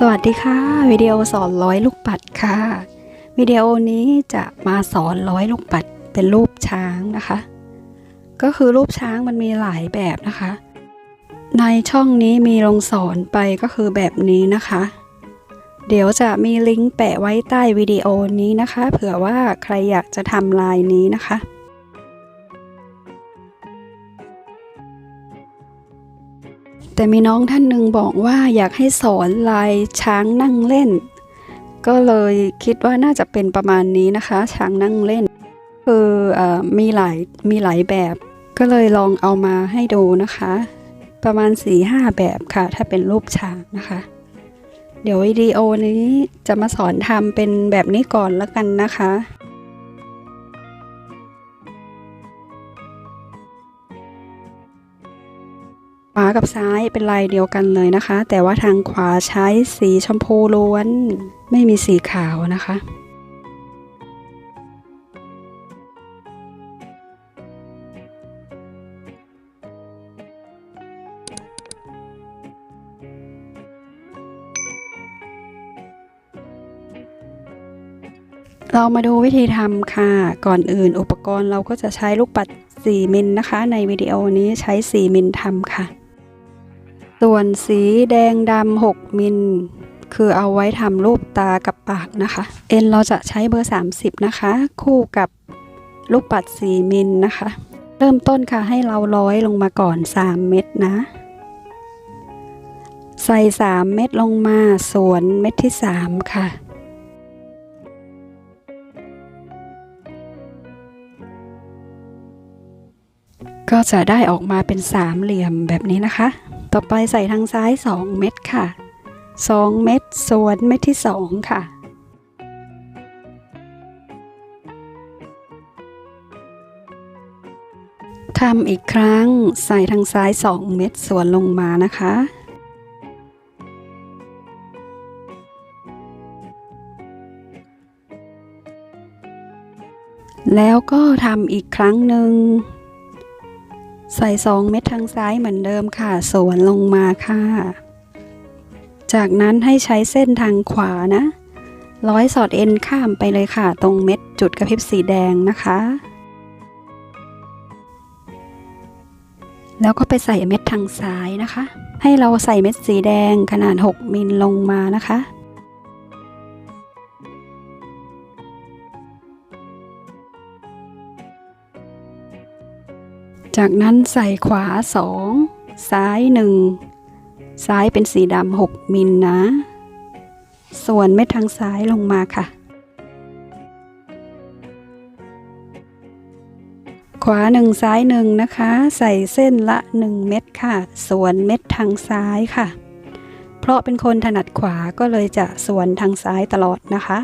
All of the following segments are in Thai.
สวัสดีค่ะวิดีโอสอนร้อยลูกปัดค่ะวิดีโอนี้จะมาสอนร้อยลูกปัดเป็นรูปช้างนะคะก็คือรูปช้างมันมีหลายแบบนะคะในช่องนี้มีลงสอนไปก็คือแบบนี้นะคะเดี๋ยวจะมีลิงก์แปะไว้ใต้วิดีโอนี้นะคะเผื่อว่าใครอยากจะทำลายนี้นะคะแต่มีน้องท่านหนึ่งบอกว่าอยากให้สอนลายช้างนั่งเล่นก็เลยคิดว่าน่าจะเป็นประมาณนี้นะคะช้างนั่งเล่นคือมีหลายแบบก็เลยลองเอามาให้ดูนะคะประมาณ 4-5 แบบค่ะถ้าเป็นรูปช้างนะคะเดี๋ยววิดีโอนี้จะมาสอนทำเป็นแบบนี้ก่อนแล้วกันนะคะขวากับซ้ายเป็นลายเดียวกันเลยนะคะแต่ว่าทางขวาใช้สีชมพูล้วนไม่มีสีขาวนะคะเรามาดูวิธีทำค่ะก่อนอื่นอุปกรณ์เราก็จะใช้ลูกปัด4 มิลนะคะในวิดีโอนี้ใช้4 มิลทำค่ะส่วนสีแดงดำ6 มิลคือเอาไว้ทำรูปตากับปากนะคะเอ็นเราจะใช้เบอร์30นะคะคู่กับลูกปัด4 มิลนะคะเริ่มต้นค่ะให้เราร้อยลงมาก่อน3 เม็ดนะใส่3 เม็ดลงมาส่วนเม็ดที่3ค่ะก็จะได้ออกมาเป็น3 เหลี่ยมแบบนี้นะคะต่อไปใส่ทางซ้าย2 เม็ดค่ะ2 เม็ดส่วนเม็ดที่2ค่ะทำอีกครั้งใส่ทางซ้าย2 เม็ดส่วนลงมานะคะแล้วก็ทำอีกครั้งหนึ่งใส่2 เม็ดทางซ้ายเหมือนเดิมค่ะส่วนลงมาค่ะจากนั้นให้ใช้เส้นทางขวานะร้อยสอดเอ็นข้ามไปเลยค่ะตรงเม็ดจุดกระพริบสีแดงนะคะแล้วก็ไปใส่เม็ดทางซ้ายนะคะให้เราใส่เม็ดสีแดงขนาด6 มิลลงมานะคะจากนั้นใส่ขวา2ซ้าย1ซ้ายเป็นสีดำ6 มิลนะส่วนเม็ดทางซ้ายลงมาค่ะขวา1ซ้าย1นะคะใส่เส้นละ1 เม็ดค่ะส่วนเม็ดทางซ้ายค่ะเพราะเป็นคนถนัดขวาก็เลยจะส่วนทางซ้ายตลอดนะคะ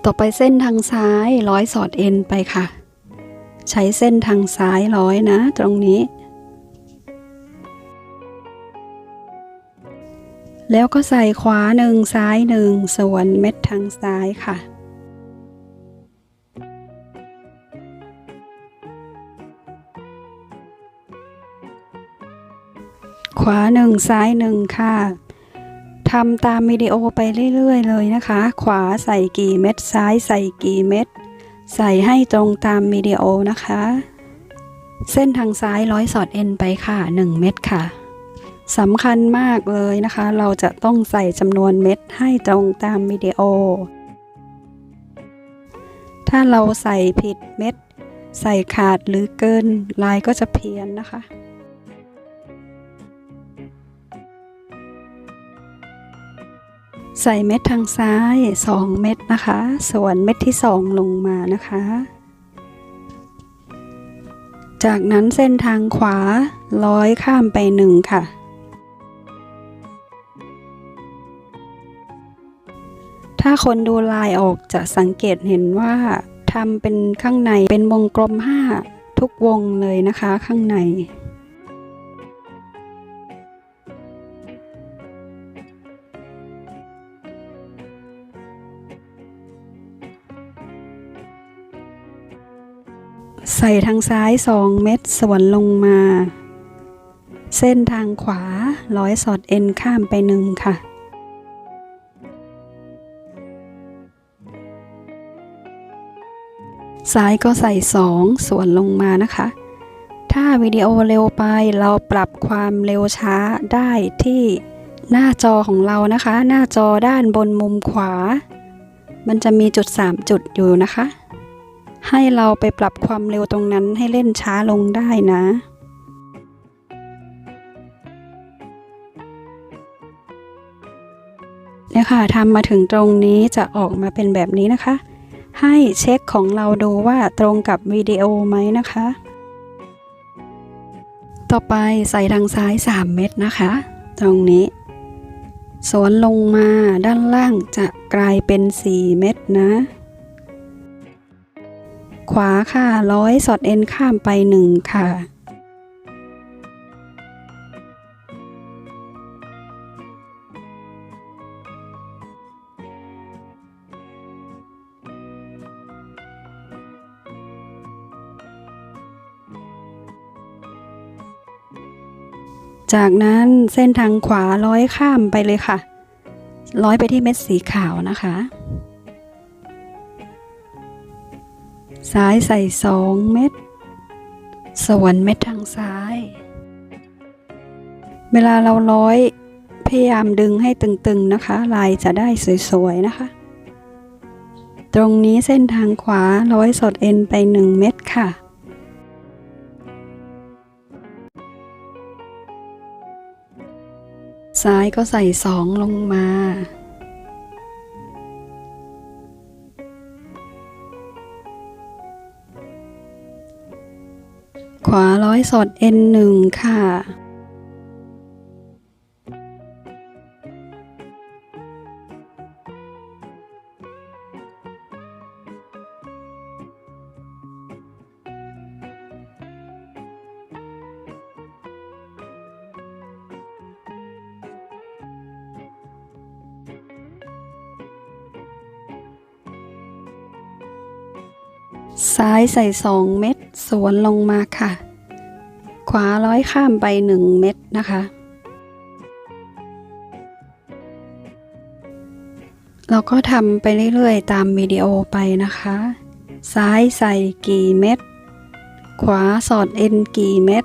ต่อไปเส้นทางซ้ายร้อยสอดเอ็นไปค่ะใช้เส้นทางซ้ายร้อยนะตรงนี้แล้วก็ใส่ขวา1ซ้าย1ส่วนเม็ดทางซ้ายค่ะขวา1ซ้าย1ค่ะทำตามวิดีโอไปเรื่อยๆเลยนะคะขวาใส่กี่เม็ดซ้ายใส่กี่เม็ดใส่ให้ตรงตามวิดีโอนะคะเส้นทางซ้ายร้อยสอดเอ็นไปค่ะ1 เม็ดค่ะสำคัญมากเลยนะคะเราจะต้องใส่จำนวนเม็ดให้ตรงตามวิดีโอถ้าเราใส่ผิดเม็ดใส่ขาดหรือเกินลายก็จะเพี้ยนนะคะใส่เม็ดทางซ้าย2 เม็ดนะคะส่วนเม็ดที่2ลงมานะคะจากนั้นเส้นทางขวาร้อยข้ามไป1ค่ะถ้าคนดูลายออกจะสังเกตเห็นว่าทำเป็นข้างในเป็นวงกลม5ทุกวงเลยนะคะข้างในใส่ทางซ้าย2 เม็ดส่วนลงมาเส้นทางขวาร้อยสอดเอ็นข้ามไป1ค่ะ ซ้ายก็ใส่2ส่วนลงมานะคะถ้าวิดีโอเร็วไปเราปรับความเร็วช้าได้ที่หน้าจอของเรานะคะหน้าจอด้านบนมุมขวามันจะมีจุด3จุดอยู่นะคะให้เราไปปรับความเร็วตรงนั้นให้เล่นช้าลงได้นะเนี่ยค่ะทำมาถึงตรงนี้จะออกมาเป็นแบบนี้นะคะให้เช็คของเราดูว่าตรงกับวิดีโอไหมนะคะต่อไปใส่ทางซ้าย3เม็ดนะคะตรงนี้สวนลงมาด้านล่างจะกลายเป็น4เม็ดนะขวาค่ะ100สอดเอ็นข้ามไป1ค่ะจากนั้นเส้นทางขวา100ข้ามไปเลยค่ะ100ไปที่เม็ดสีขาวนะคะซ้ายใส่2เม็ดส่วนเม็ดทางซ้ายเวลาเราพยายามดึงให้ตึงๆนะคะลายจะได้สวยๆนะคะตรงนี้เส้นทางขวา100สอดเอ็นไป1เม็ดค่ะซ้ายก็ใส่2ลงมาขวา100สอดเอ็น1ค่ะซ้ายใส่2เม็ดสวนลงมาค่ะขวา100ข้ามไป1เม็ดนะคะเราก็ทำไปเรื่อยๆตามวิดีโอไปนะคะซ้ายใส่กี่เม็ดขวาสอดเอ็นกี่เม็ด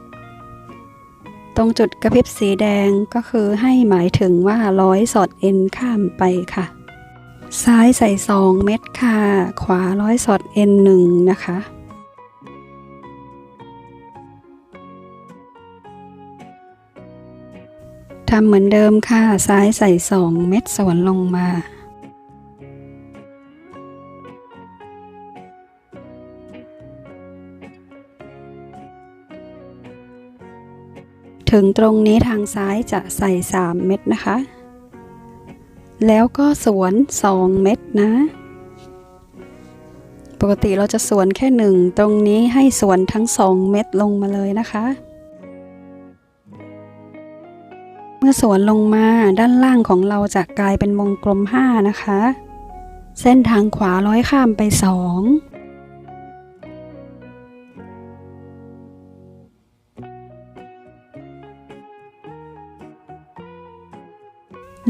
ตรงจุดกระพริบสีแดงก็คือให้หมายถึงว่า100สอดเอ็นข้ามไปค่ะซ้ายใส่2เม็ดค่ะขวา100สอดเอ็น1นะคะทำเหมือนเดิมค่ะซ้ายใส่2เม็ดสวนลงมาถึงตรงนี้ทางซ้ายจะใส่3เม็ดนะคะแล้วก็สวน2เม็ดนะปกติเราจะสวนแค่1ตรงนี้ให้สวนทั้ง2เม็ดลงมาเลยนะคะเมื่อสวนลงมาด้านล่างของเราจะกลายเป็นวงกลม5นะคะเส้นทางขวา100ข้ามไป2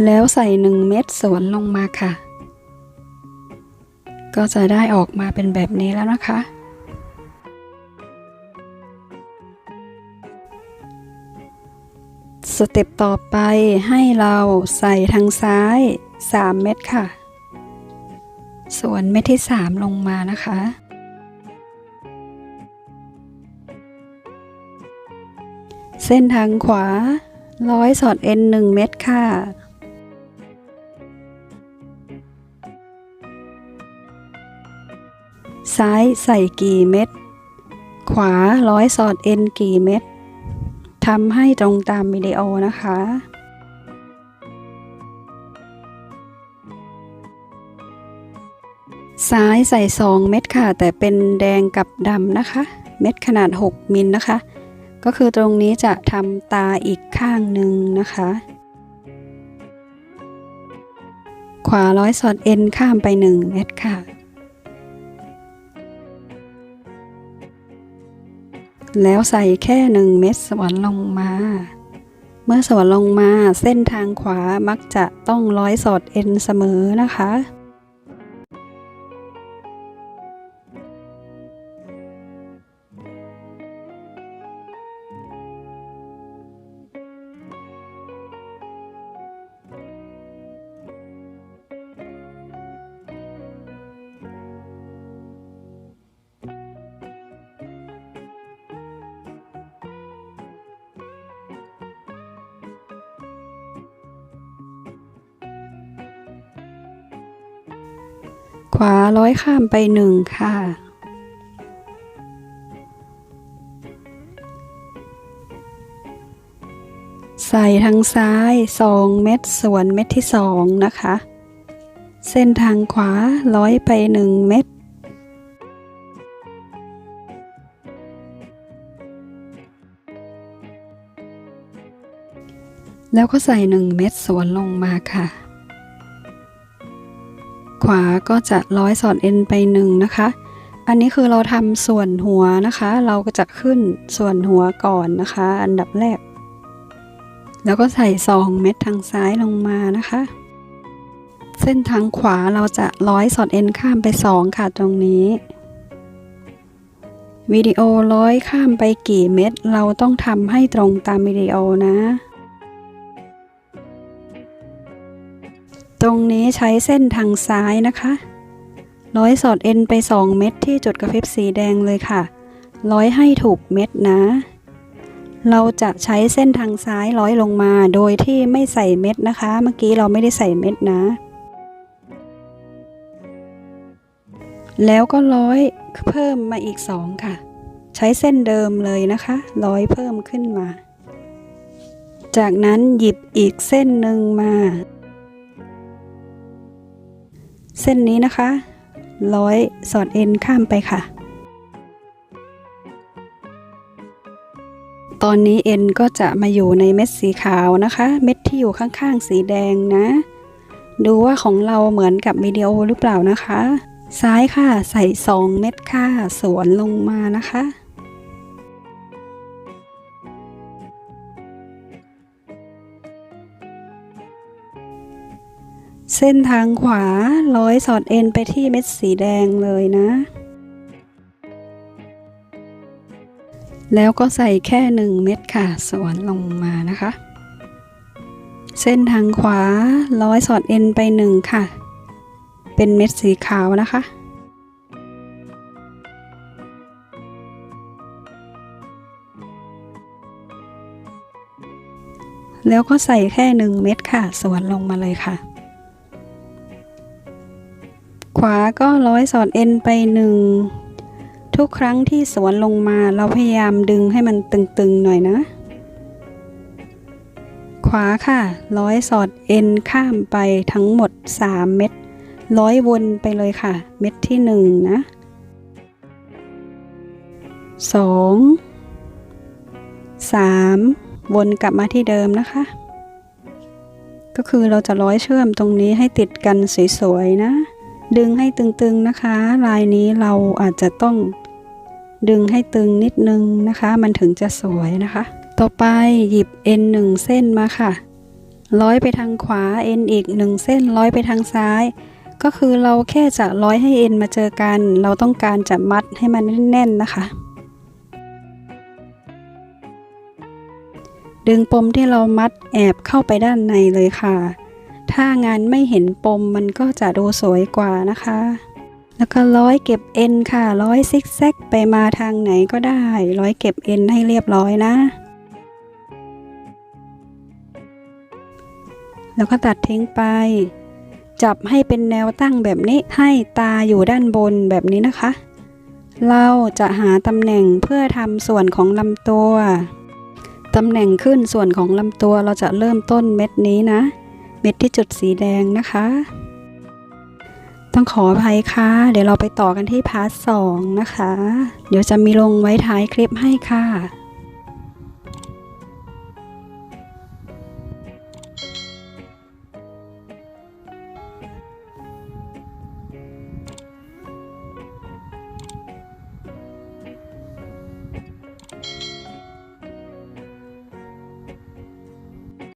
แล้วใส่1เม็ดสวนลงมาค่ะก็จะได้ออกมาเป็นแบบนี้แล้วนะคะสเต็ปต่อไปให้เราใส่ทางซ้าย3เม็ดค่ะส่วนเม็ดที่3ลงมานะคะเส้นทางขวา100สอดเอ็น1เม็ดค่ะซ้ายใส่กี่เม็ดขวา100สอดเอ็นกี่เม็ดทำให้ตรงตามวิดีโอนะคะซ้ายใส่2เม็ดค่ะแต่เป็นแดงกับดำนะคะเม็ดขนาด6มิลนะคะก็คือตรงนี้จะทำตาอีกข้างหนึ่งนะคะขวา100สอดเอ็นข้ามไป1เม็ดค่ะแล้วใส่แค่1เม็ดสวนลงมาเมื่อสวนลงมาเส้นทางขวามักจะต้อง100สอดเอ็นเสมอนะคะ ขวาร้อยข้ามไป1ค่ะใส่ทางซ้าย2เม็ดส่วนเม็ดที่2นะคะเส้นทางขวาร้อยไป1เม็ดแล้วก็ใส่1เม็ดสวนลงมาค่ะขวาก็จะร้อยสอดเอ็นไป1นะคะอันนี้คือเราทำส่วนหัวนะคะเราก็จะขึ้นส่วนหัวก่อนนะคะอันดับแรกแล้วก็ใส่2เม็ดทางซ้ายลงมานะคะเส้นทางขวาเราจะร้อยสอดเอ็นข้ามไป2ค่ะตรงนี้วิดีโอร้อยข้ามไปกี่เม็ดเราต้องทำให้ตรงตามวิดีโอนะตรงนี้ใช้เส้นทางซ้ายนะคะร้อยสอดเอ็นไป2เม็ดที่จุดกระพริบสีแดงเลยค่ะร้อยให้ถูกเม็ดนะเราจะใช้เส้นทางซ้ายร้อยลงมาโดยที่ไม่ใส่เม็ดนะคะเมื่อกี้เราไม่ได้ใส่เม็ดนะแล้วก็ร้อยเพิ่มมาอีก2ค่ะใช้เส้นเดิมเลยนะคะร้อยเพิ่มขึ้นมาจากนั้นหยิบอีกเส้นหนึ่งมาเส้นนี้นะคะร้อยสอดเอ็นข้ามไปค่ะตอนนี้เอ็นก็จะมาอยู่ในเม็ดสีขาวนะคะเม็ดที่อยู่ข้างๆสีแดงนะดูว่าของเราเหมือนกับวิดีโอหรือเปล่านะคะซ้ายค่ะใส่2เม็ดค่ะสวนลงมานะคะเส้นทางขวาร้อยสอดเอ็นไปที่เม็ดสีแดงเลยนะแล้วก็ใส่แค่1เม็ดค่ะสวนลงมานะคะเส้นทางขวาร้อยสอดเอ็นไป1ค่ะเป็นเม็ดสีขาวนะคะแล้วก็ใส่แค่1เม็ดค่ะสวนลงมาเลยค่ะขวาก็ร้อยสอดเอ็นไป1ทุกครั้งที่สวนลงมาเราพยายามดึงให้มันตึงๆหน่อยนะขวาค่ะร้อยสอดเอ็นข้ามไปทั้งหมด3เม็ดร้อยวนไปเลยค่ะเม็ดที่1นะ2 3วนกลับมาที่เดิมนะคะก็คือเราจะร้อยเชื่อมตรงนี้ให้ติดกันสวยๆนะดึงให้ตึงๆนะคะลายนี้เราอาจจะต้องดึงให้ตึงนิดนึงนะคะมันถึงจะสวยนะคะต่อไปหยิบเอ็น1เส้นมาค่ะร้อยไปทางขวาเอ็นอีก1เส้นร้อยไปทางซ้ายก็คือเราแค่จะร้อยให้เอ็นมาเจอกันเราต้องการจะมัดให้มันแน่นๆนะคะดึงปมที่เรามัดแอบเข้าไปด้านในเลยค่ะถ้างานไม่เห็นปมมันก็จะดูสวยกว่านะคะแล้วก็ร้อยเก็บเอ็นค่ะร้อยซิกแซกไปมาทางไหนก็ได้ร้อยเก็บเอ็นให้เรียบร้อยนะแล้วก็ตัดทิ้งไปจับให้เป็นแนวตั้งแบบนี้ให้ตาอยู่ด้านบนแบบนี้นะคะเราจะหาตำแหน่งเพื่อทำส่วนของลำตัวตำแหน่งขึ้นส่วนของลำตัวเราจะเริ่มต้นเม็ดนี้นะเม็ดที่จุดสีแดงนะคะต้องขออภัยค่ะเดี๋ยวเราไปต่อกันที่พาร์ท 2นะคะเดี๋ยวจะมีลงไว้ท้ายคลิปให้ค่ะ